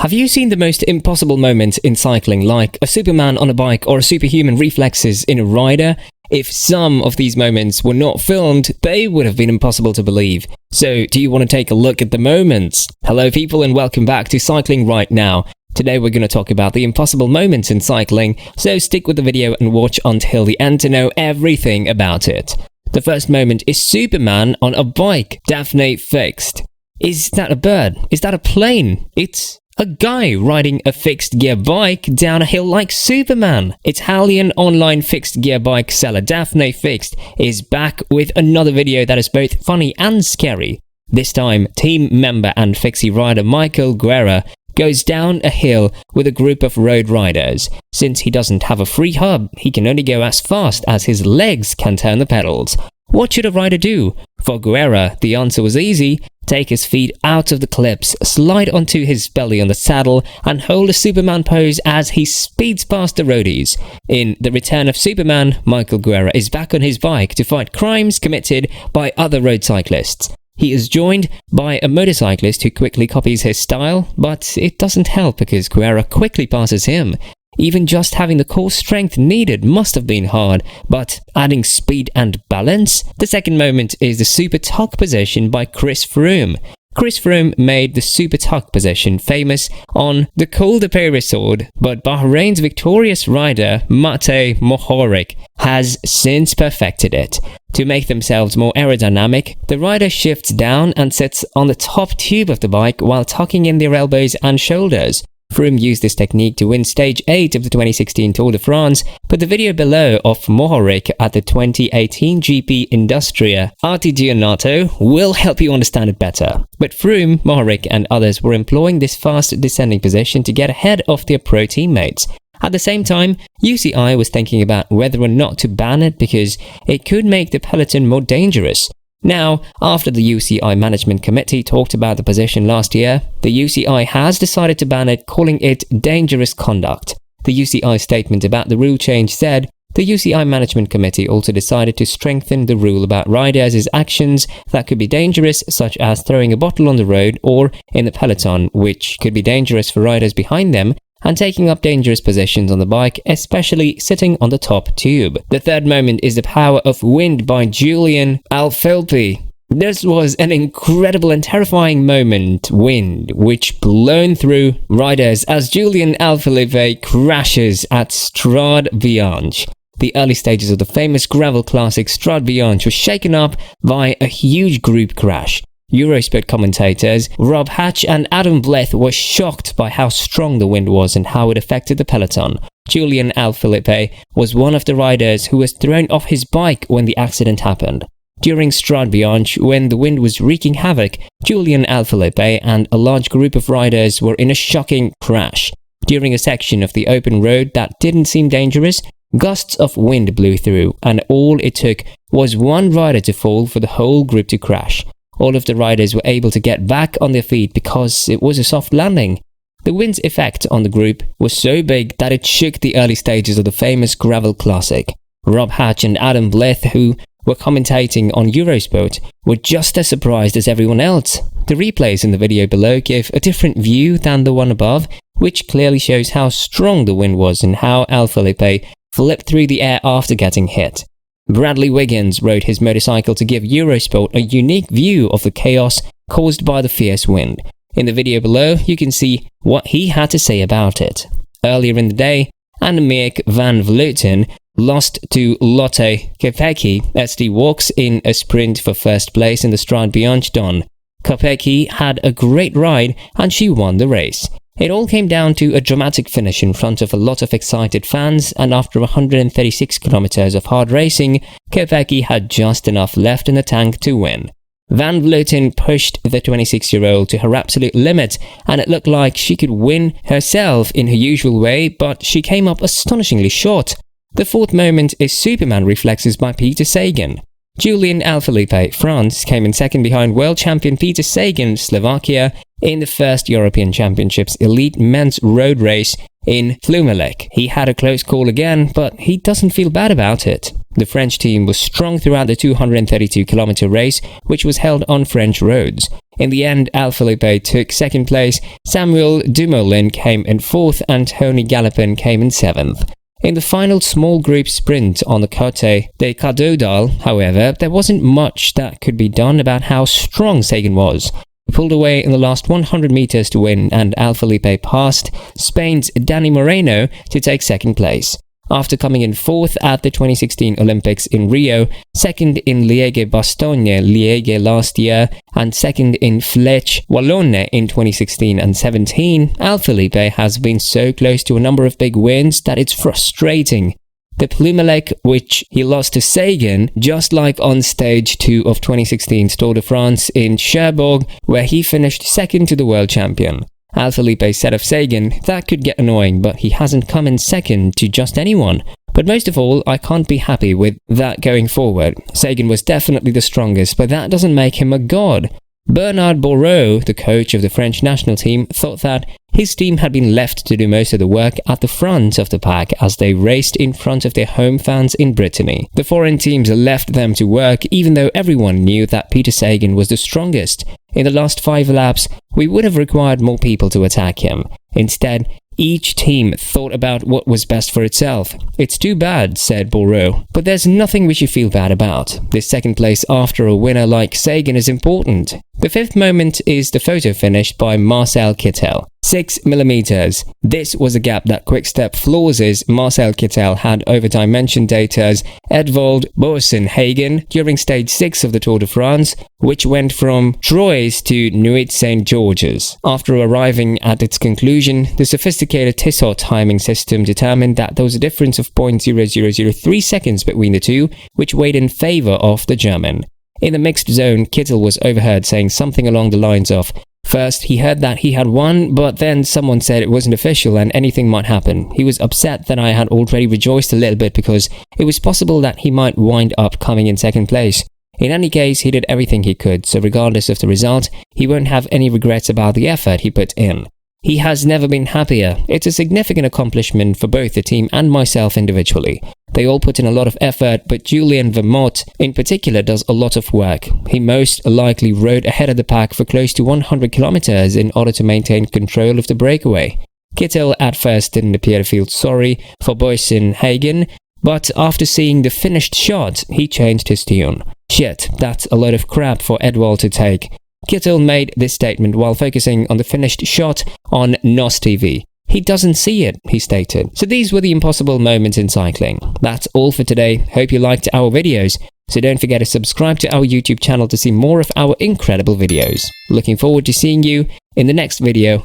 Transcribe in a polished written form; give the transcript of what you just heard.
Have you seen the most impossible moments in cycling, like a superman on a bike or a superhuman reflexes in a rider? If some of these moments were not filmed, they would have been impossible to believe. So, do you want to take a look at the moments? Hello people and welcome back to Cycling Right Now. Today we're going to talk about the impossible moments in cycling, so stick with the video and watch until the end to know everything about it. The first moment is Superman on a bike, Dafne Fixed. Is that a bird? Is that a plane? It's a guy riding a fixed gear bike down a hill like Superman. Italian online fixed gear bike seller Dafne Fixed is back with another video that is both funny and scary. This time, team member and fixie rider Michael Guerra goes down a hill with a group of road riders. Since he doesn't have a freehub, he can only go as fast as his legs can turn the pedals. What should a rider do? For Guerra, the answer was easy. Take his feet out of the clips, slide onto his belly on the saddle, and hold a Superman pose as he speeds past the roadies. In The Return of Superman, Michael Guerra is back on his bike to fight crimes committed by other road cyclists. He is joined by a motorcyclist who quickly copies his style, but it doesn't help because Guerra quickly passes him. Even just having the core strength needed must have been hard, but adding speed and balance? The second moment is the super tuck position by Chris Froome. Chris Froome made the super tuck position famous on the Col de Peyresourde, but Bahrain's victorious rider Matej Mohoric has since perfected it. To make themselves more aerodynamic, the rider shifts down and sits on the top tube of the bike while tucking in their elbows and shoulders. Froome used this technique to win stage 8 of the 2016 Tour de France, but the video below of Mohoric at the 2018 GP Industria Artigianato will help you understand it better. But Froome, Mohoric and others were employing this fast descending position to get ahead of their pro teammates. At the same time, UCI was thinking about whether or not to ban it because it could make the peloton more dangerous. Now, after the UCI Management Committee talked about the position last year, the UCI has decided to ban it, calling it dangerous conduct. The UCI statement about the rule change said, the UCI Management Committee also decided to strengthen the rule about riders' actions that could be dangerous, such as throwing a bottle on the road or in the peloton, which could be dangerous for riders behind them, and taking up dangerous positions on the bike, especially sitting on the top tube. The third moment is The Power of Wind by Julian Alaphilippe. This was an incredible and terrifying moment, wind, which blown through riders as Julian Alaphilippe crashes at Strade Bianche. The early stages of the famous gravel classic Strade Bianche was shaken up by a huge group crash. Eurosport commentators Rob Hatch and Adam Bleth were shocked by how strong the wind was and how it affected the peloton. Julian Alaphilippe was one of the riders who was thrown off his bike when the accident happened. During Strade Bianche, when the wind was wreaking havoc, Julian Alaphilippe and a large group of riders were in a shocking crash. During a section of the open road that didn't seem dangerous, gusts of wind blew through, and all it took was one rider to fall for the whole group to crash. All of the riders were able to get back on their feet because it was a soft landing. The wind's effect on the group was so big that it shook the early stages of the famous gravel classic. Rob Hatch and Adam Bleth, who were commentating on Eurosport, were just as surprised as everyone else. The replays in the video below give a different view than the one above, which clearly shows how strong the wind was and how Alaphilippe flipped through the air after getting hit. Bradley Wiggins rode his motorcycle to give Eurosport a unique view of the chaos caused by the fierce wind. In the video below, you can see what he had to say about it. Earlier in the day, Annemiek van Vleuten lost to Lotte Kopecky as he walks in a sprint for first place in the Strade Bianche Don. Kopecky had a great ride and she won the race. It all came down to a dramatic finish in front of a lot of excited fans, and after 136 kilometers of hard racing, Kopecky had just enough left in the tank to win. Van Vleuten pushed the 26-year-old to her absolute limit, and it looked like she could win herself in her usual way, but she came up astonishingly short. The fourth moment is Superman Reflexes by Peter Sagan. Julian Alaphilippe, France, came in second behind world champion Peter Sagan, Slovakia, in the first European Championships elite men's road race in Plumelec. He had a close call again, but he doesn't feel bad about it. The French team was strong throughout the 232-kilometer race, which was held on French roads. In the end, Alaphilippe took second place, Samuel Dumoulin came in fourth, and Tony Galopin came in seventh. In the final small group sprint on the Côte des Cadoudal, however, there wasn't much that could be done about how strong Sagan was. He pulled away in the last 100 meters to win, and Alaphilippe passed Spain's Dani Moreno to take second place. After coming in fourth at the 2016 Olympics in Rio, second in Liège-Bastogne last year, and second in Flèche Wallonne in 2016 and 17, Alaphilippe has been so close to a number of big wins that it's frustrating. The Plumelec, which he lost to Sagan, just like on stage 2 of 2016's Tour de France in Cherbourg, where he finished second to the world champion. Alaphilippe said of Sagan, "That could get annoying, but he hasn't come in second to just anyone. But most of all, I can't be happy with that going forward. Sagan was definitely the strongest, but that doesn't make him a god." Bernard Bourreau, the coach of the French national team, thought that his team had been left to do most of the work at the front of the pack as they raced in front of their home fans in Brittany. The foreign teams left them to work even though everyone knew that Peter Sagan was the strongest. In the last 5 laps, we would have required more people to attack him. Instead, each team thought about what was best for itself. "It's too bad," said Bourreau, "but there's nothing we should feel bad about. This second place after a winner like Sagan is important." The fifth moment is the photo finish by Marcel Kittel. 6 millimeters. This was a gap that Quick-Step Floors' Marcel Kittel had over Dimension Data's Edvald Boasson-Hagen during stage 6 of the Tour de France, which went from Troyes to Nuit St. George's. After arriving at its conclusion, the sophisticated Tissot timing system determined that there was a difference of 0.0003 seconds between the two, which weighed in favor of the German. In the mixed zone, Kittel was overheard saying something along the lines of, "First, he heard that he had won, but then someone said it wasn't official and anything might happen. He was upset that I had already rejoiced a little bit because it was possible that he might wind up coming in second place. In any case, he did everything he could, so regardless of the result, he won't have any regrets about the effort he put in. He has never been happier. It's a significant accomplishment for both the team and myself individually. They all put in a lot of effort, but Julien Vermont in particular does a lot of work. He most likely rode ahead of the pack for close to 100 kilometers in order to maintain control of the breakaway." Kittel at first didn't appear to feel sorry for Boasson-Hagen, but after seeing the finished shot, he changed his tune. "Shit, that's a lot of crap for Edvald to take." Kittel made this statement while focusing on the finished shot on NOS TV. "He doesn't see it," he stated. So these were the impossible moments in cycling. That's all for today. Hope you liked our videos. So don't forget to subscribe to our YouTube channel to see more of our incredible videos. Looking forward to seeing you in the next video.